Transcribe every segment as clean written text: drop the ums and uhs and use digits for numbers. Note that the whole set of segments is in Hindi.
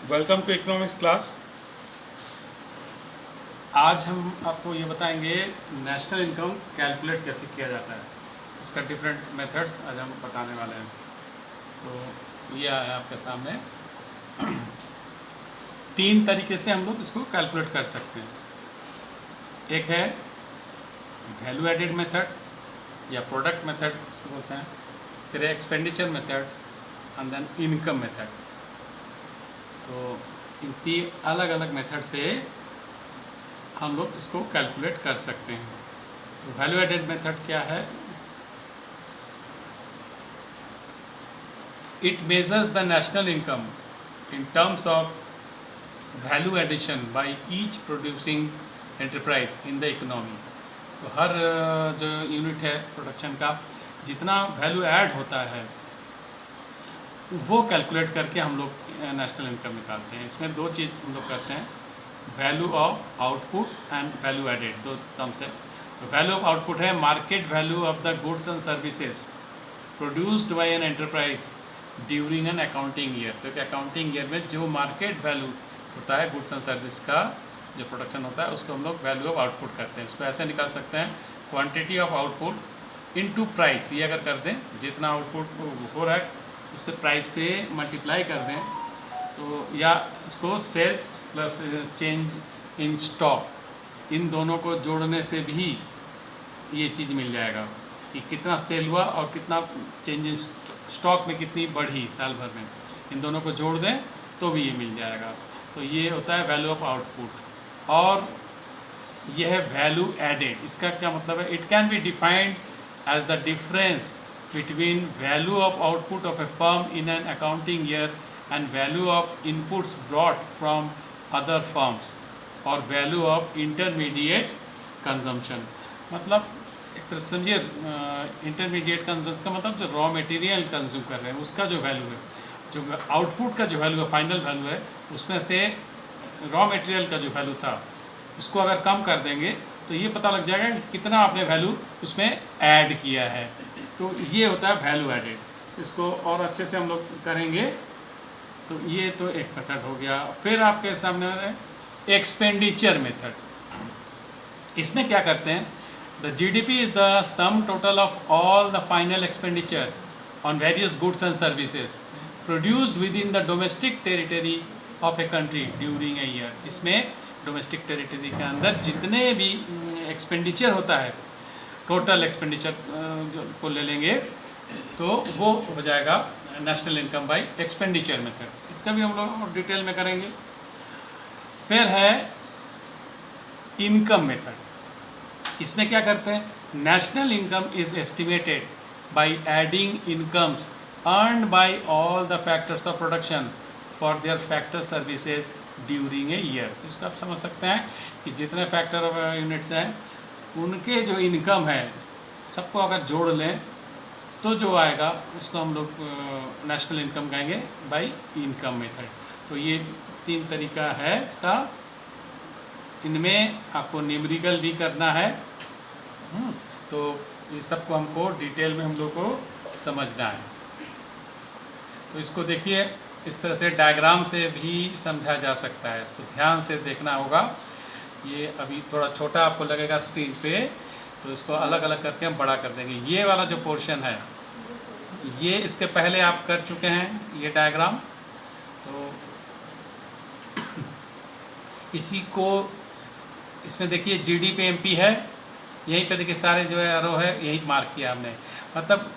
Welcome to economics class. आज हम आपको ये बताएंगे नेशनल इनकम कैलकुलेट कैसे किया जाता है। इसका डिफरेंट मेथड्स आज हम बताने वाले हैं। तो ये है आपके सामने। तीन तरीके से हम लोग इसको कैलकुलेट कर सकते हैं। एक है वैल्यू एडेड मेथड या प्रोडक्ट मेथड इसको बोलते हैं, फिर expenditure method and then income method. तो इन तीन अलग अलग मेथड से हम लोग इसको कैलकुलेट कर सकते हैं। तो वैल्यू एडेड मेथड क्या है? It measures the national income in terms of value addition by each producing enterprise in the economy. तो हर जो यूनिट है प्रोडक्शन का जितना वैल्यू ऐड होता है वो कैलकुलेट करके हम लोग नेशनल इनकम निकालते हैं। इसमें दो चीज़ हम लोग करते हैं, value of output and value added, दो टर्म्स है। तो वैल्यू ऑफ आउटपुट है market value of the goods and services produced by an enterprise during an accounting year. तो अकाउंटिंग ईयर में जो मार्केट वैल्यू होता है गुड्स एंड सर्विस का जो प्रोडक्शन होता है उसको हम लोग वैल्यू ऑफ आउटपुट करते हैं। इसको ऐसे निकाल सकते हैं, quantity of output into price. ये अगर कर दें, जितना आउटपुट हो रहा है उससे प्राइस से मल्टीप्लाई कर दें, तो या इसको sales plus change in stock, इन दोनों को जोड़ने से भी ये चीज़ मिल जाएगा कि कितना सेल हुआ और कितना चेंज इन स्टॉक में कितनी बढ़ी साल भर में। इन दोनों को जोड़ दें तो भी ये मिल जाएगा। तो ये होता है वैल्यू ऑफ आउटपुट। और यह है वैल्यू एडेड। इसका क्या मतलब है? It can be defined as the difference between value of output of a firm in an accounting year and value of inputs brought from other firms or value of intermediate consumption। मतलब एक तरह समझिए, इंटरमीडिएट कंजम्पशन का मतलब जो रॉ मटेरियल कंज्यूम कर रहे हैं उसका जो वैल्यू है, जो आउटपुट का जो वैल्यू है, फाइनल वैल्यू है, उसमें से रॉ मटेरियल का जो वैल्यू था उसको अगर कम कर देंगे तो ये पता लग जाएगा कि कितना आपने वैल्यू उसमें ऐड किया है। तो ये होता है वैल्यू एडेड। इसको और अच्छे से हम लोग करेंगे। तो ये तो एक मेथड हो गया। फिर आपके सामने एक्सपेंडिचर मेथड। इसमें क्या करते हैं? The GDP is the sum total of all the final expenditures on various goods and services produced with in the domestic territory of a country during a year. इसमें डोमेस्टिक टेरिटरी के अंदर जितने भी एक्सपेंडिचर होता है, टोटल एक्सपेंडिचर को ले लेंगे तो वो हो जाएगा national income by expenditure method. इसका भी हम लोग डिटेल में करेंगे। फिर है इनकम मेथड। इसमें क्या करते हैं? National income is estimated by adding incomes earned bye all the factors of production for their factor services during a year. तो इसको आप समझ सकते हैं कि जितने फैक्टर यूनिट्स हैं उनके जो इनकम है सबको अगर जोड़ लें तो जो आएगा उसको हम लोग नेशनल इनकम कहेंगे बाय इनकम मेथड। तो ये तीन तरीका है इसका। इनमें आपको न्यूमेरिकल भी करना है। तो ये सबको हमको डिटेल में हम लोग को समझना है। तो इसको देखिए, इस तरह से डायग्राम से भी समझा जा सकता है। इसको ध्यान से देखना होगा। ये अभी थोड़ा छोटा आपको लगेगा स्क्रीन पे, तो इसको अलग अलग करके हम बड़ा कर देंगे। ये वाला जो पोर्शन है ये इसके पहले आप कर चुके हैं ये डायग्राम। तो इसी को इसमें देखिए जीडीपी एमपी है, यहीं पे देखिए सारे जो है एरो है यही मार्क किया हमने। मतलब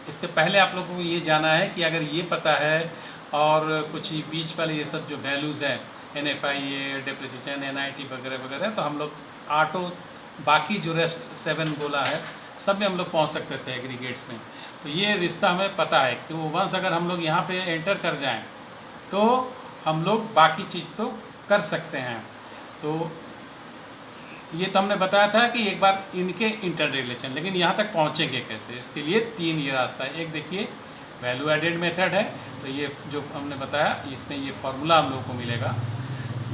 इसके पहले आप लोगों को ये जाना है कि अगर ये पता है और कुछ बीच वाले ये सब जो वैल्यूज़ हैं NFI, डेप्रिसिएशन, NIT वगैरह वगैरह, तो हम लोग ऑटो बाकी जो रेस्ट 7 बोला है सब में हम लोग पहुंच सकते थे एग्रीगेट्स में। तो ये रिश्ता हमें पता है कि वो वंस अगर हम लोग यहाँ पे एंटर कर जाएं तो हम लोग बाकी चीज़ तो कर सकते हैं। तो ये तो हमने बताया था कि एक बार इनके इंटर रिलेशन, लेकिन यहाँ तक पहुँचेंगे कैसे, इसके लिए तीन ये रास्ता है। एक देखिए वैल्यू एडेड मेथड है। तो ये जो हमने बताया इसमें ये फार्मूला हम लोग को मिलेगा,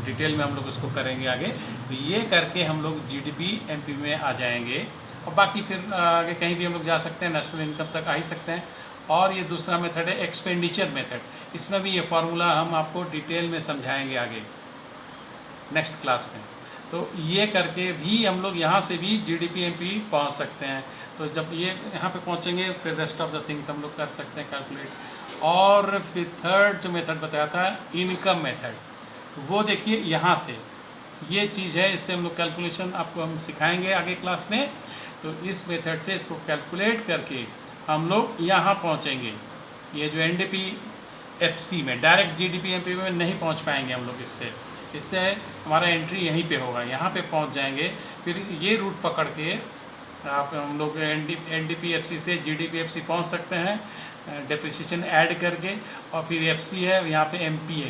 डिटेल में हम लोग उसको करेंगे आगे। तो ये करके हम लोग जीडीपी एमपी में आ जाएंगे और बाकी फिर आगे कहीं भी हम लोग जा सकते हैं, नेशनल इनकम तक आ ही सकते हैं। और ये दूसरा मेथड है एक्सपेंडिचर मेथड। इसमें भी ये फार्मूला हम आपको डिटेल में समझाएंगे आगे नेक्स्ट क्लास में। तो ये करके भी हम लोग यहाँ से भी जीडीपी एमपी पहुँच सकते हैं। तो जब ये यहाँ पे पहुँचेंगे फिर रेस्ट ऑफ द थिंग्स हम लोग कर सकते हैं कैलकुलेट। और फिर थर्ड जो मेथड बताया था इनकम मेथड, वो देखिए यहाँ से ये चीज़ है, इससे हम लोग कैलकुलेशन आपको हम सिखाएंगे आगे क्लास में। तो इस मेथड से इसको कैलकुलेट करके हम लोग यहाँ पहुँचेंगे। ये जो एनडीपी एफसी में डायरेक्ट जीडीपी एमपी में नहीं पहुँच पाएंगे हम लोग, इससे हमारा एंट्री यहीं पे होगा, यहाँ पे पहुँच जाएंगे। फिर ये रूट पकड़ के आप हम लोग एनडीपी एफसी से जीडीपी एफसी पहुँच सकते हैं डेप्रिसिएशन ऐड करके। और फिर एफसी है यहाँ पे एमपीए,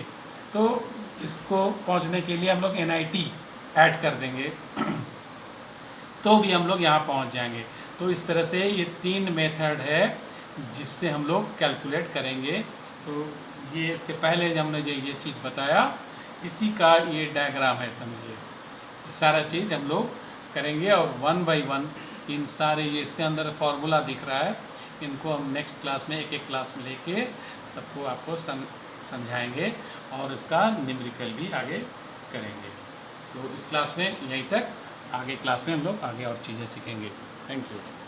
तो इसको पहुँचने के लिए हम लोग एनआईटी ऐड कर देंगे तो भी हम लोग यहाँ पहुँच जाएंगे। तो इस तरह से ये 3 मेथड है जिससे हम लोग कैलकुलेट करेंगे। तो ये इसके पहले हमने जो ये चीज़ बताया इसी का ये डायग्राम है, समझिए सारा चीज़ हम लोग करेंगे। और 1 बाय 1 इन सारे ये इसके अंदर फार्मूला दिख रहा है, इनको हम नेक्स्ट क्लास में एक एक क्लास में लेके सबको आपको समझाएंगे और इसका न्यूमेरिकल भी आगे करेंगे। तो इस क्लास में यहीं तक, आगे क्लास में हम लोग आगे और चीज़ें सीखेंगे। Thank you.